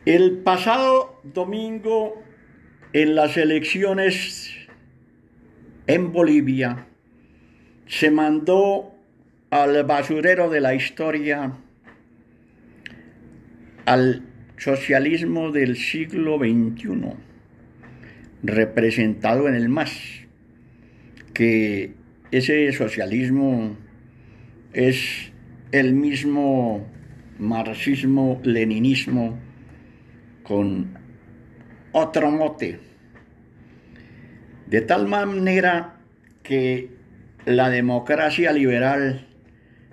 El pasado domingo, en las elecciones en Bolivia, se mandó al basurero de la historia al socialismo del siglo XXI, representado en el MAS, que ese socialismo es el mismo marxismo-leninismo con otro mote, de tal manera que la democracia liberal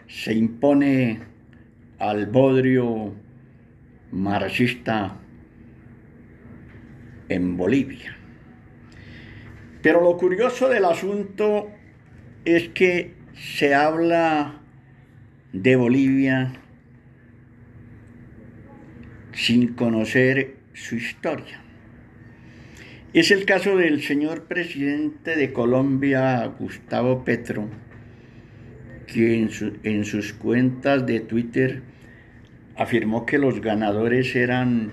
se impone al bodrio marxista en Bolivia. Pero lo curioso del asunto es que se habla de Bolivia sin conocer su historia. Es el caso del señor presidente de Colombia, Gustavo Petro, que en sus cuentas de Twitter afirmó que los ganadores eran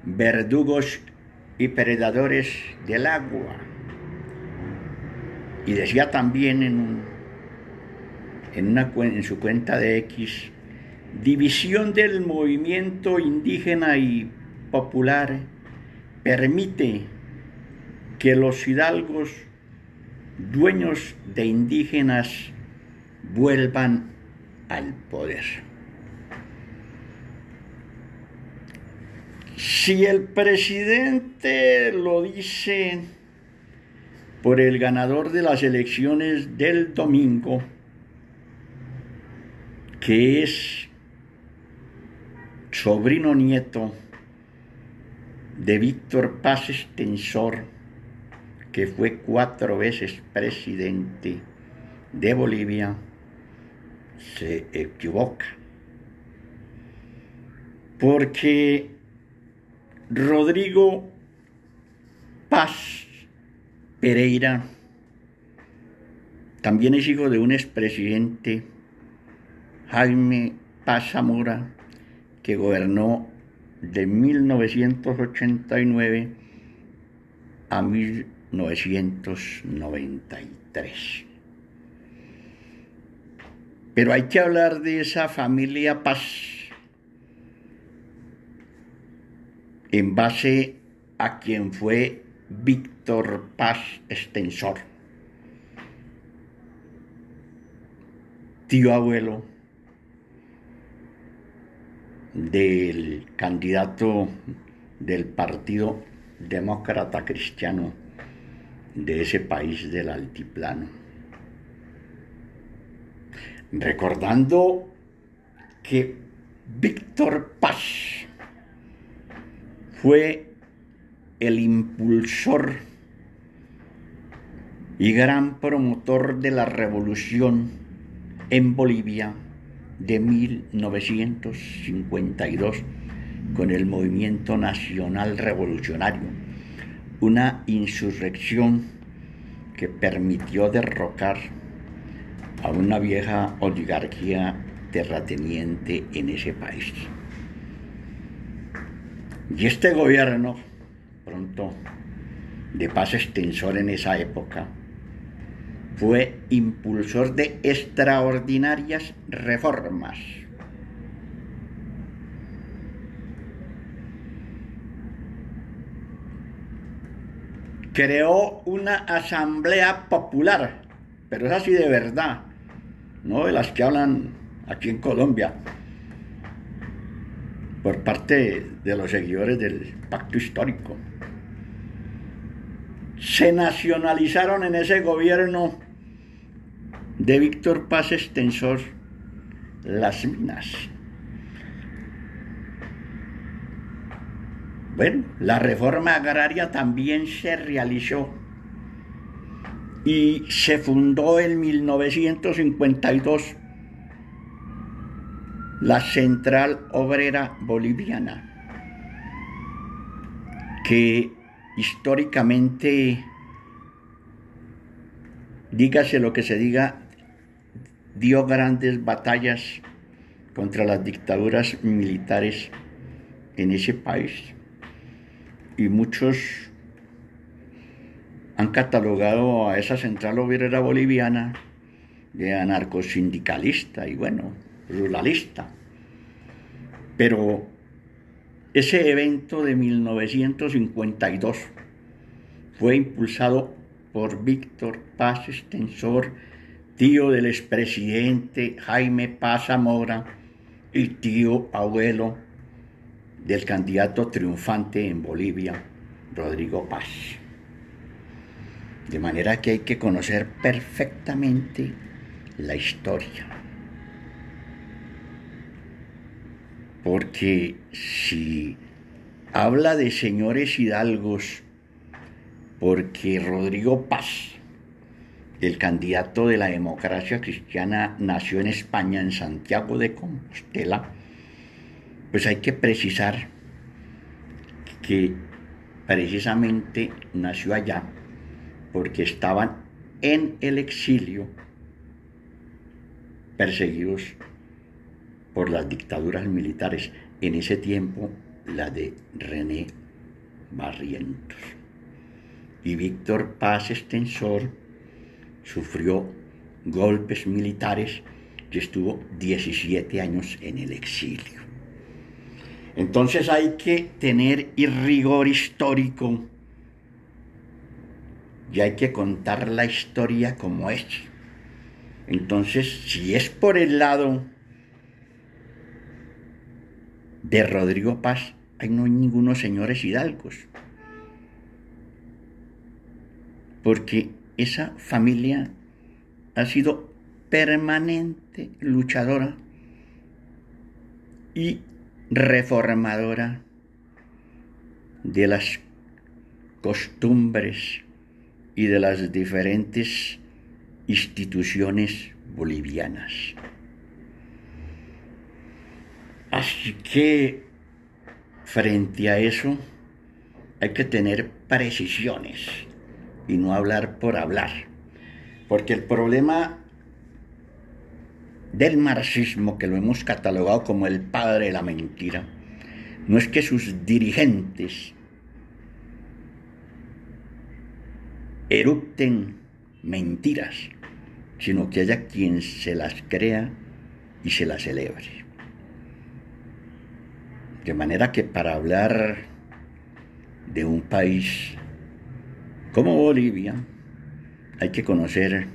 verdugos y predadores del agua. Y decía también en su cuenta de X, división del movimiento indígena y popular permite que los hidalgos, dueños de indígenas, vuelvan al poder. Si el presidente lo dice por el ganador de las elecciones del domingo, que es sobrino nieto de Víctor Paz Estenssor, que fue 4 veces presidente de Bolivia, se equivoca. Porque Rodrigo Paz Pereira también es hijo de un expresidente, Jaime Paz Zamora, que gobernó de 1989 a 1993. Pero hay que hablar de esa familia Paz en base a quien fue Víctor Paz Estenssor, tío abuelo del candidato del Partido Demócrata Cristiano de ese país del altiplano. Recordando que Víctor Paz fue el impulsor y gran promotor de la revolución en Bolivia de 1952 con el Movimiento Nacional Revolucionario, una insurrección que permitió derrocar a una vieja oligarquía terrateniente en ese país. Y este gobierno, pronto, de Paz Estenssor en esa época, fue impulsor de extraordinarias reformas. Creó una asamblea popular, pero es así de verdad, no de las que hablan aquí en Colombia, por parte de los seguidores del Pacto Histórico. Se nacionalizaron en ese gobierno de Víctor Paz Estenssor las minas. Bueno, la reforma agraria también se realizó y se fundó en 1952 la Central Obrera Boliviana, que históricamente, dígase lo que se diga, dio grandes batallas contra las dictaduras militares en ese país. y muchos han catalogado a esa central obrera boliviana de anarcosindicalista y bueno, ruralista. Pero ese evento de 1952 fue impulsado por Víctor Paz Estenssor, tío del expresidente Jaime Paz Zamora y tío abuelo del candidato triunfante en Bolivia, Rodrigo Paz. De manera que hay que conocer perfectamente la historia. Porque si habla de señores hidalgos, porque Rodrigo Paz, el candidato de la democracia cristiana, nació en España, en Santiago de Compostela, pues hay que precisar que precisamente nació allá porque estaban en el exilio, perseguidos por las dictaduras militares, en ese tiempo la de René Barrientos. Y Víctor Paz Estenssor sufrió golpes militares y estuvo 17 años en el exilio. Entonces hay que tener rigor histórico y hay que contar la historia como es. Entonces, si es por el lado de Rodrigo Paz, ahí no hay ningunos señores hidalgos, porque esa familia ha sido permanente luchadora y reformadora de las costumbres y de las diferentes instituciones bolivianas. Así que frente a eso hay que tener precisiones y no hablar por hablar, porque el problema del marxismo, que lo hemos catalogado como el padre de la mentira, no es que sus dirigentes eructen mentiras, sino que haya quien se las crea y se las celebre. De manera que para hablar de un país como Bolivia, hay que conocer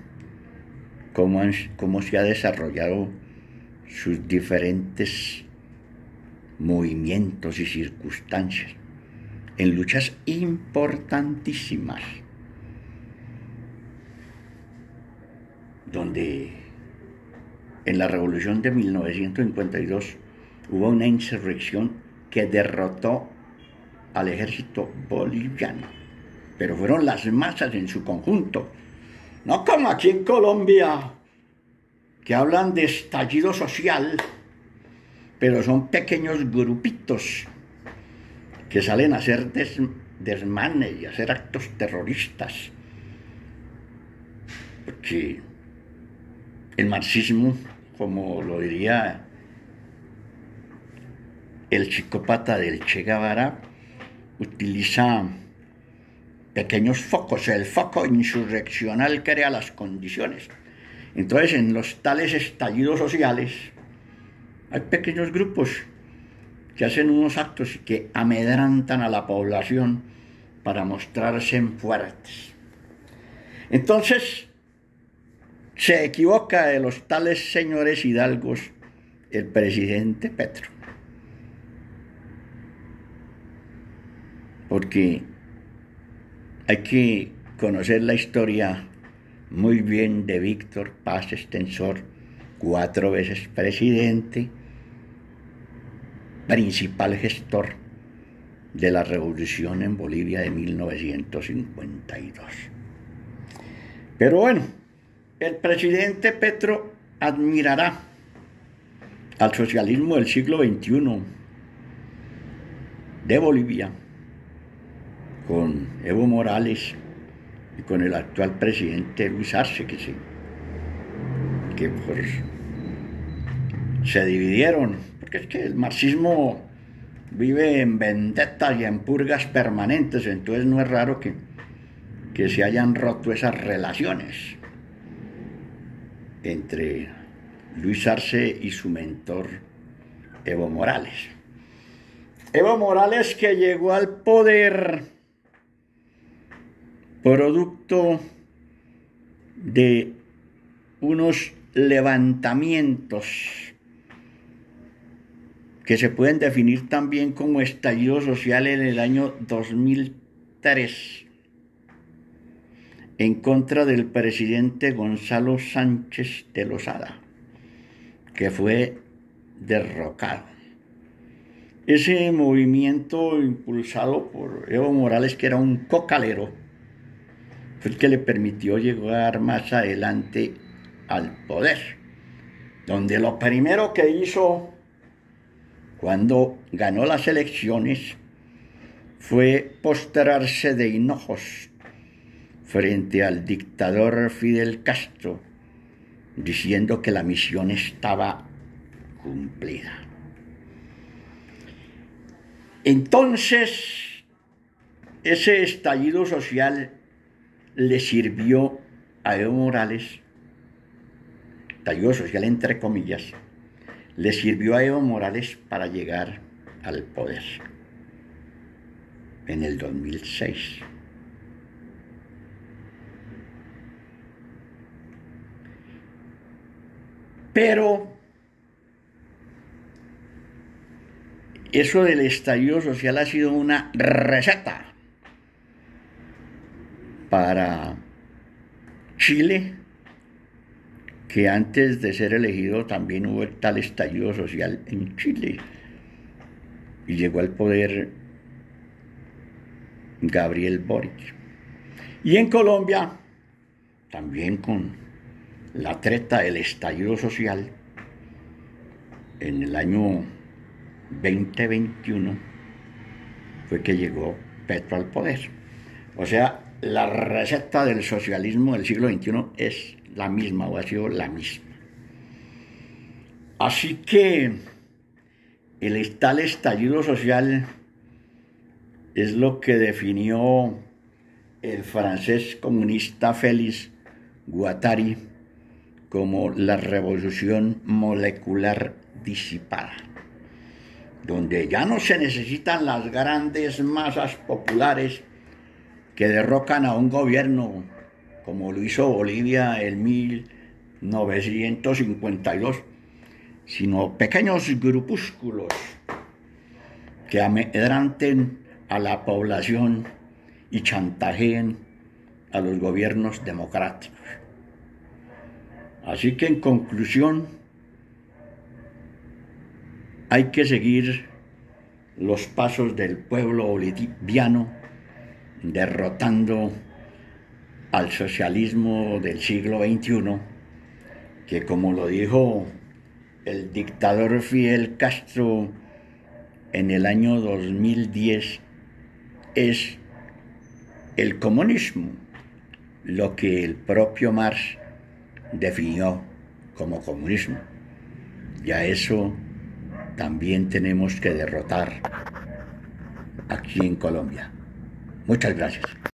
cómo se ha desarrollado sus diferentes movimientos y circunstancias en luchas importantísimas, donde en la revolución de 1952 hubo una insurrección que derrotó al ejército boliviano, pero fueron las masas en su conjunto, no como aquí en Colombia, que hablan de estallido social, pero son pequeños grupitos que salen a hacer desmanes y a hacer actos terroristas, porque el marxismo, como lo diría el psicópata del Che Guevara, utiliza pequeños focos. El foco insurreccional crea las condiciones. Entonces, en los tales estallidos sociales hay pequeños grupos que hacen unos actos y que amedrantan a la población para mostrarse fuertes. Entonces, se equivoca de los tales señores hidalgos el presidente Petro, porque hay que conocer la historia muy bien de Víctor Paz Estenssor, 4 veces presidente, principal gestor de la revolución en Bolivia de 1952. Pero bueno, el presidente Petro admirará al socialismo del siglo XXI de Bolivia, con Evo Morales y con el actual presidente Luis Arce, que se dividieron, porque es que el marxismo vive en vendettas y en purgas permanentes, entonces no es raro que se hayan roto esas relaciones entre Luis Arce y su mentor Evo Morales. Evo Morales, que llegó al poder producto de unos levantamientos que se pueden definir también como estallido social en el año 2003 en contra del presidente Gonzalo Sánchez de Lozada, que fue derrocado. Ese movimiento impulsado por Evo Morales, que era un cocalero, fue el que le permitió llegar más adelante al poder, donde lo primero que hizo cuando ganó las elecciones fue postrarse de hinojos frente al dictador Fidel Castro, diciendo que la misión estaba cumplida. Entonces, ese estallido social le sirvió a Evo Morales, estallido social entre comillas, le sirvió a Evo Morales para llegar al poder en el 2006. Pero eso del estallido social ha sido una receta para Chile, que antes de ser elegido también hubo tal estallido social en Chile y llegó al poder Gabriel Boric. Y en Colombia, también con la treta del estallido social, en el año 2021 fue que llegó Petro al poder. O sea, la receta del socialismo del siglo XXI es la misma o ha sido la misma. Así que el tal estallido social es lo que definió el francés comunista Félix Guattari como la revolución molecular disipada, donde ya no se necesitan las grandes masas populares que derrocan a un gobierno como lo hizo Bolivia en 1952, sino pequeños grupúsculos que amedranten a la población y chantajeen a los gobiernos democráticos. Así que en conclusión, hay que seguir los pasos del pueblo boliviano, derrotando al socialismo del siglo XXI, que como lo dijo el dictador Fidel Castro en el año 2010, es el comunismo, lo que el propio Marx definió como comunismo. Y a eso también tenemos que derrotar aquí en Colombia. Muchas gracias.